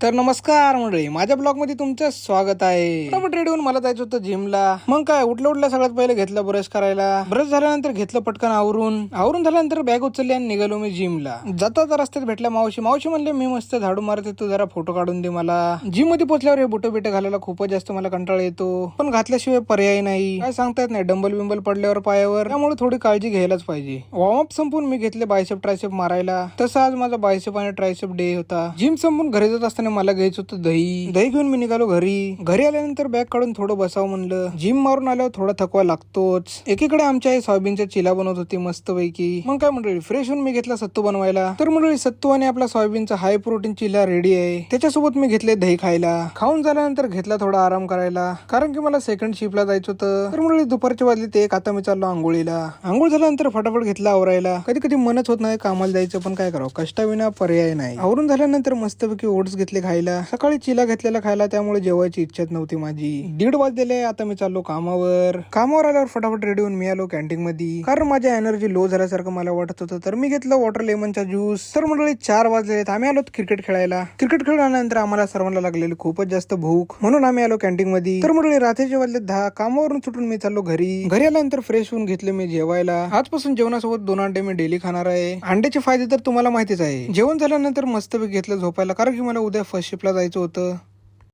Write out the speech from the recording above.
तर नमस्कार मंडळी, माझ्या ब्लॉग मध्ये तुमचं स्वागत आहे. फटाफट रेडी होऊन मला जायचं होतं जिमला. मग काय उठल्या सगळ्यात पहिले घेतलं ब्रश करायला. ब्रश झाल्यानंतर घेतलं पटकन आवरून झाल्यानंतर बॅग उचलली आणि निघालो मी जिमला. जाता रस्त्यात भेटल्या मावशी म्हणले मी मस्त झाडू मारते, तू जरा फोटो काढून दे मला. जिम मध्ये पोहोचल्यावर हे बुट बिट घालायला खूपच जास्त मला कंटाळा येतो, पण घातल्याशिवाय पर्याय नाही. काय सांगता येत नाही, डंबल बिंबल पडल्यावर पायावर, त्यामुळे थोडी काळजी घ्यायलाच पाहिजे. वॉर्मअप संपून मी घेतले बायसेप ट्रायसेप मारायला. तसं आज माझा बायसेप आणि ट्रायसेप डे होता. जिम संपून घरी जात असताना मला घ्यायचं होतं दही घेऊन मी निघालो घरी आल्यानंतर बॅग काढून थोडं बसावं म्हणलं. जिम मारून आल्यावर थोडा थकवा लागतोच. एकीकडे आमच्या आई सोयाबीनच्या चिला बनवत होती मस्त पैकी. मग काय मंडळी, फ्रेश होऊन मी घेतला सत्तू बनवायला. तर मंडळी, सत्तू आणि आपला सोयाबीनचा हाय प्रोटीन चिला रेडी आहे. त्याच्यासोबत मी घेतले दही खायला. खाऊन झाल्यानंतर घेतला थोडा आराम करायला, कारण की मला सेकंड शिफ्टला जायचं होतं. तर मंडळी, दुपारच्या वाजले एक, आता मी चाललो आंघोळीला. आंघोळ झाल्यानंतर फटाफट घेतला आवरायला. कधी कधी मनच होत नाही कामाला जायचं, पण काय करावं, कष्टाविना पर्याय नाही. आवरून झाल्यानंतर मस्तपैकी ओट्स घेतले खायला. सकाळी चिला घेतलेला खायला, त्यामुळे जेवायची इच्छाच नव्हती माझी. 1:30 वाजलेले, आता मी चाललो कामावर आल्यावर फटाफट रेडी होऊन मी आलो कॅन्टीन मध्ये, कारण माझ्या एनर्जी लो झाल्यासारखं मला वाटत होतं. तर मी घेतलं वॉटर लेमनचा ज्यूस. तर मंडळी 4 वाजले, आम्ही आलो क्रिकेट खेळायला. क्रिकेट खेळल्यानंतर आम्हाला सर्वांना लागलेली खूपच जास्त भूक, म्हणून आम्ही आलो कॅन्टीन मध्ये. तर मंडळी, रात्रीचे वाजले 10. कामावरून सुटून मी चाललो घरी आल्यानंतर फ्रेश होऊन घेतले मी जेवायला. आजपासून जेवणासोबत 2 अंडे मी डेली खाणार आहे. अंड्याचे फायदे तर तुम्हाला माहितीच आहे. जेवण झाल्यानंतर मस्तपैकी घेतलं झोपायला, कारण की मला उद्या फर्स्ट शिफ्टला जायचं होतं.